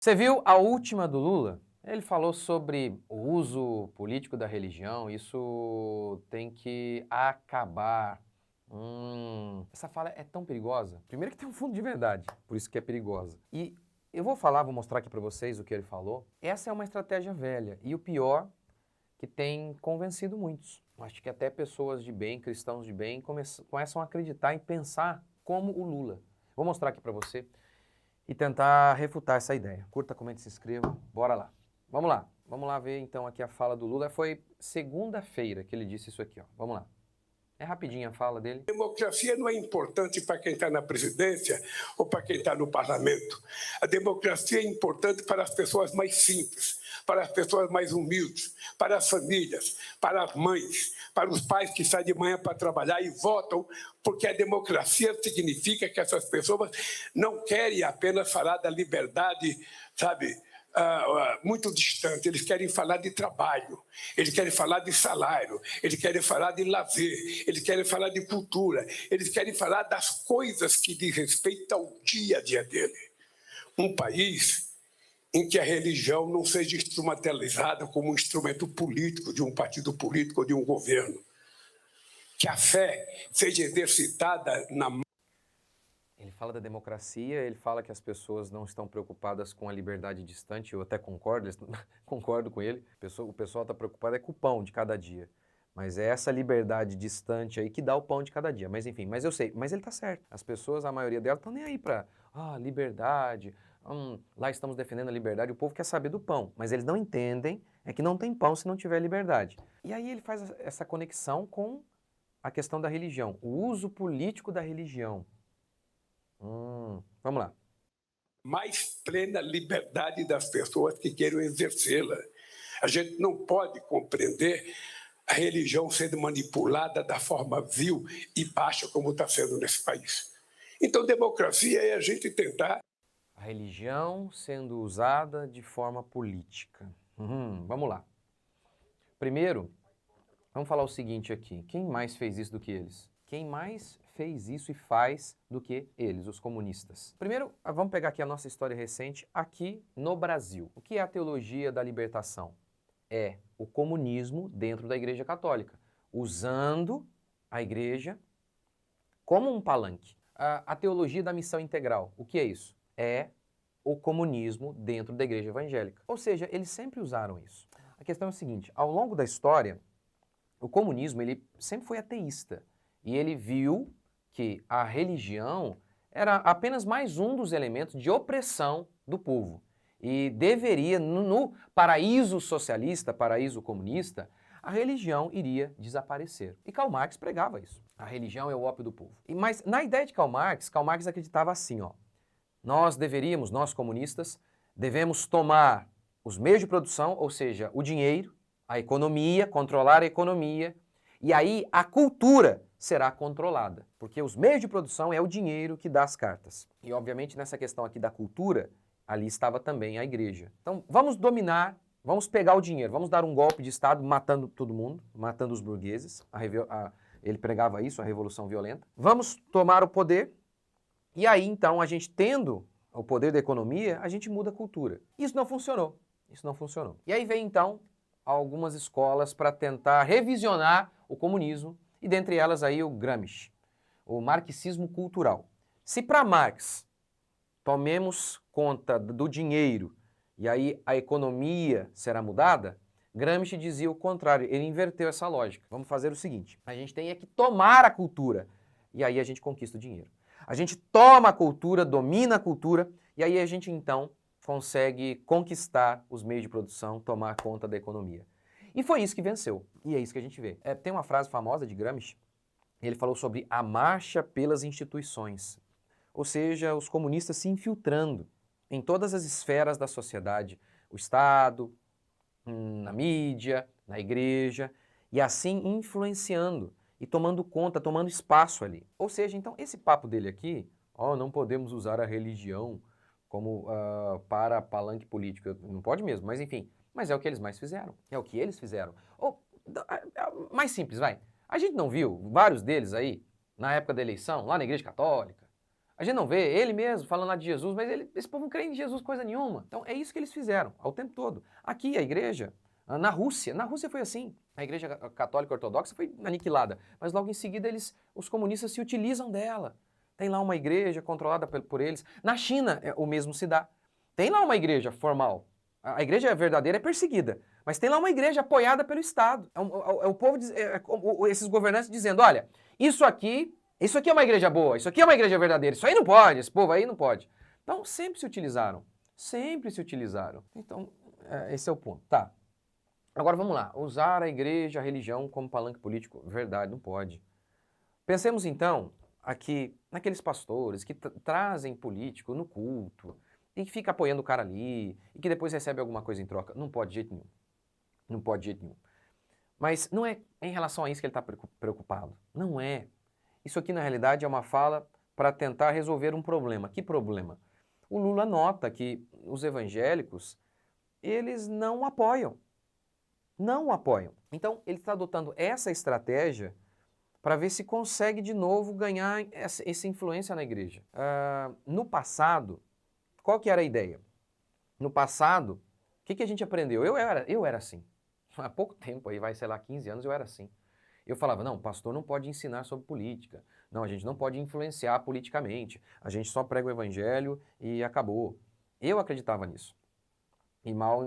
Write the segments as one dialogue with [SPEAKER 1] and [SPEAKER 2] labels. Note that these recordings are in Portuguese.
[SPEAKER 1] Você viu a última do Lula? Ele falou sobre o uso político da religião, isso tem que acabar. Essa fala é tão perigosa. Primeiro que tem um fundo de verdade, por isso que é perigosa. E eu vou mostrar aqui pra vocês o que ele falou. Essa é uma estratégia velha e o pior, que tem convencido muitos. Acho que até pessoas de bem, cristãos de bem, começam a acreditar e pensar como o Lula. Vou mostrar aqui pra você e tentar refutar essa ideia. Curta, comente, se inscreva, bora lá. Vamos lá ver então aqui a fala do Lula. Foi segunda-feira que ele disse isso aqui, ó. Vamos lá. É rapidinho a fala dele.
[SPEAKER 2] Democracia não é importante para quem está na presidência ou para quem está no parlamento. A democracia é importante para as pessoas mais simples, para as pessoas mais humildes, para as famílias, para as mães, para os pais que saem de manhã para trabalhar e votam, porque a democracia significa que essas pessoas não querem apenas falar da liberdade, sabe, muito distante. Eles querem falar de trabalho, eles querem falar de salário, eles querem falar de lazer, eles querem falar de cultura, eles querem falar das coisas que diz respeito ao dia a dia dele. Um país em que a religião não seja instrumentalizada como um instrumento político de um partido político ou de um governo. Que a fé seja exercitada na...
[SPEAKER 1] Ele fala da democracia, ele fala que as pessoas não estão preocupadas com a liberdade distante, eu até concordo, concordo com ele. O pessoal está preocupado é com o pão de cada dia. Mas é essa liberdade distante aí que dá o pão de cada dia. Mas enfim, mas eu sei, mas ele tá certo. As pessoas, a maioria delas, estão nem aí pra, liberdade, lá estamos defendendo a liberdade, o povo quer saber do pão. Mas eles não entendem, é que não tem pão se não tiver liberdade. E aí ele faz essa conexão com a questão da religião, o uso político da religião. Vamos lá.
[SPEAKER 2] Mais plena liberdade das pessoas que queiram exercê-la. A gente não pode compreender a religião sendo manipulada da forma vil e baixa como está sendo nesse país. Então, democracia é a gente tentar...
[SPEAKER 1] A religião sendo usada de forma política. Vamos lá. Primeiro, vamos falar o seguinte aqui. Quem mais fez isso do que eles? Quem mais fez isso e faz do que eles, os comunistas? Primeiro, vamos pegar aqui a nossa história recente aqui no Brasil. O que é a teologia da libertação? É o comunismo dentro da Igreja Católica, usando a Igreja como um palanque. A teologia da missão integral, o que é isso? É o comunismo dentro da Igreja Evangélica. Ou seja, eles sempre usaram isso. A questão é o seguinte, ao longo da história, o comunismo ele sempre foi ateísta e ele viu que a religião era apenas mais um dos elementos de opressão do povo. E deveria, no paraíso socialista, paraíso comunista, a religião iria desaparecer. E Karl Marx pregava isso. A religião é o ópio do povo. Mas na ideia de Karl Marx acreditava assim, ó. Nós comunistas, devemos tomar os meios de produção, ou seja, o dinheiro, a economia, controlar a economia, e aí a cultura será controlada, porque os meios de produção é o dinheiro que dá as cartas. E obviamente nessa questão aqui da cultura, ali estava também a igreja. Então vamos dominar, vamos pegar o dinheiro, vamos dar um golpe de Estado matando todo mundo, matando os burgueses, ele pregava isso, a revolução violenta. Vamos tomar o poder, e aí então a gente tendo o poder da economia, a gente muda a cultura. Isso não funcionou, isso não funcionou. E aí vem então algumas escolas para tentar revisionar o comunismo, e dentre elas aí o Gramsci, o marxismo cultural. Se para Marx tomemos conta do dinheiro e aí a economia será mudada, Gramsci dizia o contrário, ele inverteu essa lógica. Vamos fazer o seguinte, a gente tem que tomar a cultura e aí a gente conquista o dinheiro. A gente toma a cultura, domina a cultura e aí a gente então consegue conquistar os meios de produção, tomar conta da economia. E foi isso que venceu, e é isso que a gente vê. Tem uma frase famosa de Gramsci, ele falou sobre a marcha pelas instituições, ou seja, os comunistas se infiltrando em todas as esferas da sociedade, o Estado, na mídia, na igreja, e assim influenciando e tomando conta, tomando espaço ali. Ou seja, então esse papo dele aqui, não podemos usar a religião como para palanque político. Não pode mesmo, mas enfim. Mas é o que eles mais fizeram. É o que eles fizeram. Mais simples, vai. A gente não viu vários deles aí, na época da eleição, lá na Igreja Católica? A gente não vê ele mesmo falando lá de Jesus, mas esse povo não crê em Jesus coisa nenhuma. Então é isso que eles fizeram ao tempo todo. Aqui a igreja, na Rússia foi assim. A igreja católica ortodoxa foi aniquilada, mas logo em seguida os comunistas se utilizam dela. Tem lá uma igreja controlada por eles. Na China o mesmo se dá. Tem lá uma igreja formal. A igreja verdadeira é perseguida, mas tem lá uma igreja apoiada pelo Estado. É o povo, esses governantes dizendo, olha, isso aqui é uma igreja boa, isso aqui é uma igreja verdadeira, isso aí não pode, esse povo aí não pode. Então sempre se utilizaram. Então esse é o ponto. Tá. Agora vamos lá, usar a igreja, a religião como palanque político. Verdade, não pode. Pensemos então aqui naqueles pastores que trazem político no culto e que fica apoiando o cara ali e que depois recebe alguma coisa em troca. Não pode de jeito nenhum. Não pode de jeito nenhum. Mas não é em relação a isso que ele está preocupado. Não é. Isso aqui na realidade é uma fala para tentar resolver um problema. Que problema? O Lula nota que os evangélicos, eles não apoiam. Não o apoiam. Então, ele está adotando essa estratégia para ver se consegue de novo ganhar essa influência na igreja. No passado, qual que era a ideia? No passado, o que a gente aprendeu? Eu era assim. Há pouco tempo, aí vai, sei lá, 15 anos, eu era assim. Eu falava, não, o pastor não pode ensinar sobre política. Não, a gente não pode influenciar politicamente. A gente só prega o evangelho e acabou. Eu acreditava nisso. E mal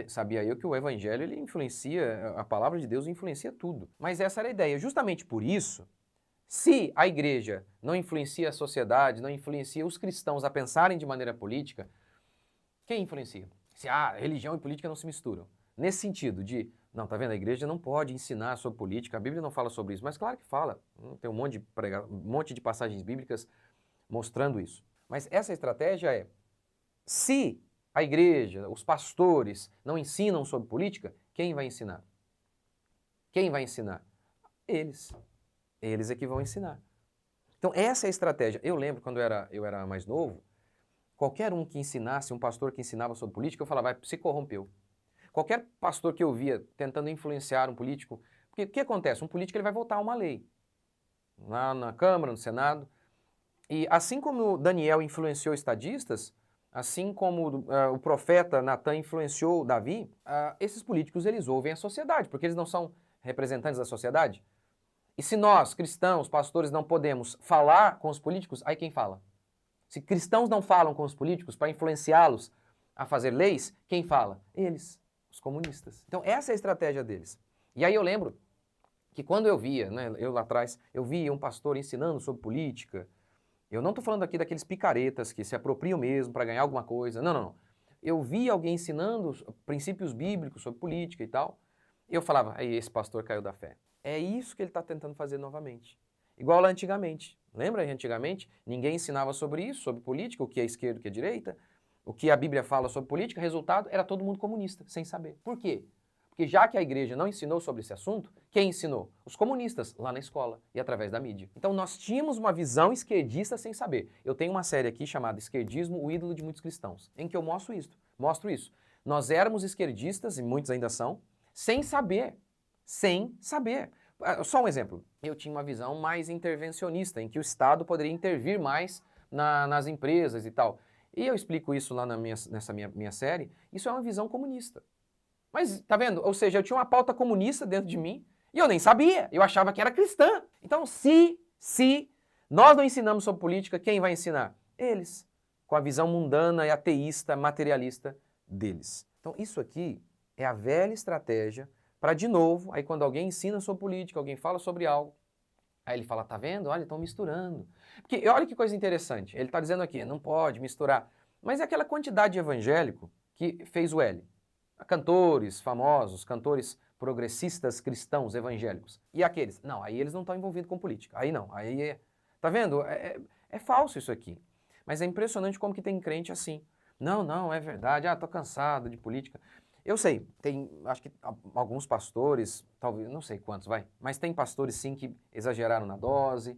[SPEAKER 1] sabia eu que o evangelho, ele influencia, a palavra de Deus influencia tudo. Mas essa era a ideia. Justamente por isso, se a igreja não influencia a sociedade, não influencia os cristãos a pensarem de maneira política, quem influencia? Se religião e política não se misturam. Nesse sentido de, não, tá vendo? A igreja não pode ensinar sobre política, a Bíblia não fala sobre isso, mas claro que fala. Tem um monte de passagens bíblicas mostrando isso. Mas essa estratégia é, se a igreja, os pastores não ensinam sobre política, quem vai ensinar? Quem vai ensinar? Eles. Eles é que vão ensinar. Então essa é a estratégia. Eu lembro quando eu era mais novo, qualquer um que ensinasse, um pastor que ensinava sobre política, eu falava, se corrompeu. Qualquer pastor que eu via tentando influenciar um político, porque o que acontece? Um político ele vai votar uma lei, lá na Câmara, no Senado, e assim como Daniel influenciou estadistas, assim como o profeta Natan influenciou Davi, esses políticos eles ouvem a sociedade, porque eles não são representantes da sociedade. E se nós, cristãos, pastores, não podemos falar com os políticos, aí quem fala? Se cristãos não falam com os políticos para influenciá-los a fazer leis, quem fala? Eles, os comunistas. Então essa é a estratégia deles. E aí eu lembro que quando eu via, né, eu lá atrás, eu via um pastor ensinando sobre política. Eu não estou falando aqui daqueles picaretas que se apropriam mesmo para ganhar alguma coisa. Não, não, não. Eu vi alguém ensinando princípios bíblicos sobre política e tal. E eu falava, aí esse pastor caiu da fé. É isso que ele está tentando fazer novamente. Igual lá antigamente. Lembra que antigamente ninguém ensinava sobre isso, sobre política, o que é esquerda, o que é direita, o que a Bíblia fala sobre política, resultado era todo mundo comunista, sem saber. Por quê? Porque já que a igreja não ensinou sobre esse assunto, quem ensinou? Os comunistas, lá na escola e através da mídia. Então nós tínhamos uma visão esquerdista sem saber. Eu tenho uma série aqui chamada Esquerdismo, o ídolo de muitos cristãos, em que eu mostro isso. Nós éramos esquerdistas, e muitos ainda são, sem saber. Sem saber. Só um exemplo. Eu tinha uma visão mais intervencionista, em que o Estado poderia intervir mais nas empresas e tal. E eu explico isso lá nessa minha série. Isso é uma visão comunista. Mas, tá vendo? Ou seja, eu tinha uma pauta comunista dentro de mim e eu nem sabia. Eu achava que era cristã. Então, se nós não ensinamos sobre política, quem vai ensinar? Eles. Com a visão mundana e ateísta, materialista deles. Então, isso aqui é a velha estratégia para, de novo, aí quando alguém ensina sobre política, alguém fala sobre algo, aí ele fala, tá vendo? Olha, estão misturando. Porque olha que coisa interessante. Ele está dizendo aqui, não pode misturar. Mas é aquela quantidade de evangélico que fez o L. Cantores famosos, cantores progressistas cristãos evangélicos. E aqueles? Não, aí eles não estão envolvidos com política. Aí não, aí é... Tá vendo? É falso isso aqui. Mas é impressionante como que tem crente assim. Não, é verdade. Tô cansado de política. Eu sei, tem, acho que alguns pastores, talvez, não sei quantos, mas tem pastores sim que exageraram na dose.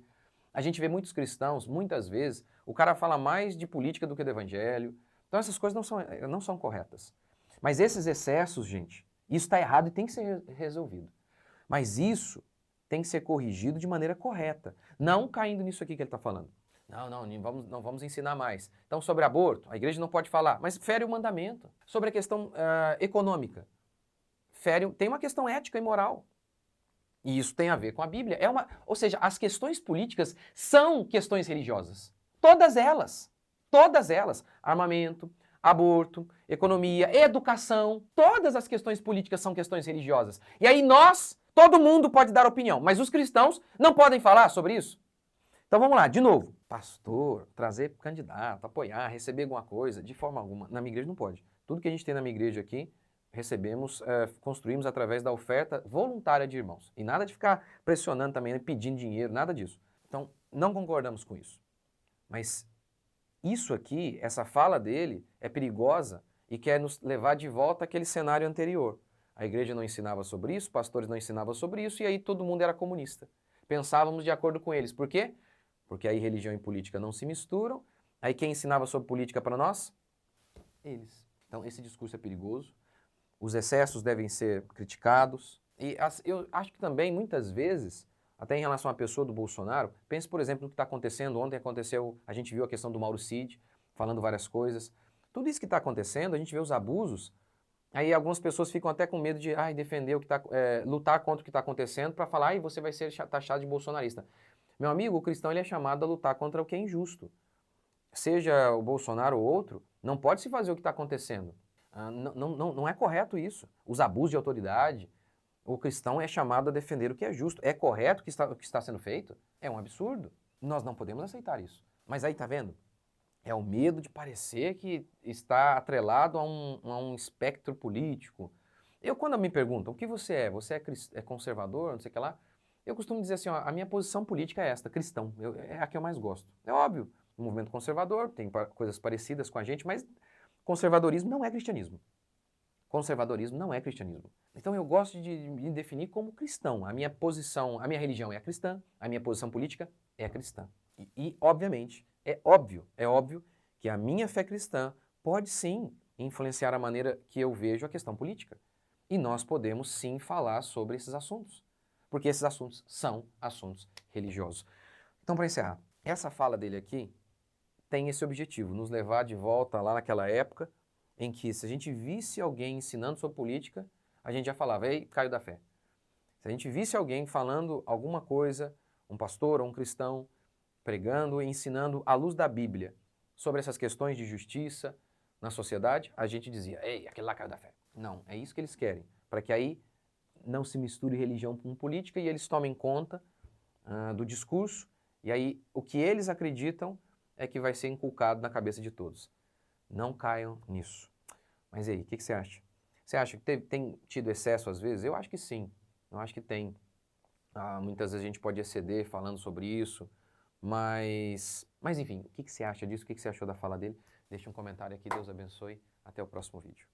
[SPEAKER 1] A gente vê muitos cristãos, muitas vezes, o cara fala mais de política do que do evangelho. Então essas coisas não são corretas. Mas esses excessos, gente, isso está errado e tem que ser resolvido. Mas isso tem que ser corrigido de maneira correta, não caindo nisso aqui que ele está falando. Não vamos ensinar mais. Então, sobre aborto, a igreja não pode falar, mas fere o mandamento. Sobre a questão econômica, tem uma questão ética e moral. E isso tem a ver com a Bíblia. Ou seja, as questões políticas são questões religiosas. Todas elas. Todas elas. Armamento, aborto, economia, educação. Todas as questões políticas são questões religiosas. E aí todo mundo pode dar opinião, mas os cristãos não podem falar sobre isso. Então vamos lá, de novo. Pastor, trazer candidato, apoiar, receber alguma coisa, de forma alguma. Na minha igreja não pode. Tudo que a gente tem na minha igreja aqui, recebemos, construímos através da oferta voluntária de irmãos. E nada de ficar pressionando também, pedindo dinheiro, nada disso. Então, não concordamos com isso. Mas isso aqui, essa fala dele, é perigosa e quer nos levar de volta àquele cenário anterior. A igreja não ensinava sobre isso, pastores não ensinavam sobre isso, e aí todo mundo era comunista. Pensávamos de acordo com eles. Por quê? Porque aí religião e política não se misturam. Aí quem ensinava sobre política para nós? Eles. Então esse discurso é perigoso. Os excessos devem ser criticados. E eu acho que também, muitas vezes, até em relação à pessoa do Bolsonaro, pense, por exemplo, no que está acontecendo. Ontem a gente viu a questão do Mauro Cid, falando várias coisas. Tudo isso que está acontecendo, a gente vê os abusos. Aí algumas pessoas ficam até com medo de defender lutar contra o que está acontecendo para falar, você vai ser taxado de bolsonarista. Meu amigo, o cristão ele é chamado a lutar contra o que é injusto. Seja o Bolsonaro ou outro, não pode se fazer o que está acontecendo. Não é correto isso. Os abusos de autoridade, o cristão é chamado a defender o que é justo. É correto o que está sendo feito? É um absurdo. Nós não podemos aceitar isso. Mas aí, tá vendo? É o medo de parecer que está atrelado a um espectro político. Quando me perguntam, o que você é? Você é conservador, não sei o que lá? Eu costumo dizer assim, a minha posição política é esta, cristão. É a que eu mais gosto. É óbvio, o movimento conservador tem coisas parecidas com a gente, mas conservadorismo não é cristianismo. Conservadorismo não é cristianismo. Então eu gosto de me definir como cristão. A minha posição, a minha religião é a cristã, a minha posição política é a cristã. Obviamente, é óbvio que a minha fé cristã pode sim influenciar a maneira que eu vejo a questão política. E nós podemos sim falar sobre esses assuntos, porque esses assuntos são assuntos religiosos. Então, para encerrar, essa fala dele aqui tem esse objetivo, nos levar de volta lá naquela época em que se a gente visse alguém ensinando sobre política, a gente já falava, ei, Caio da fé. Se a gente visse alguém falando alguma coisa, um pastor ou um cristão, pregando e ensinando à luz da Bíblia sobre essas questões de justiça na sociedade, a gente dizia, ei, aquele lá caiu da fé. Não, é isso que eles querem, para que aí não se misture religião com política e eles tomem conta do discurso, e aí o que eles acreditam é que vai ser inculcado na cabeça de todos. Não caiam nisso. Mas e aí, o que você acha? Você acha que tem tido excesso às vezes? Eu acho que sim, eu acho que tem. Muitas vezes a gente pode exceder falando sobre isso, mas enfim, o que você acha disso? O que você achou da fala dele? Deixa um comentário aqui, Deus abençoe. Até o próximo vídeo.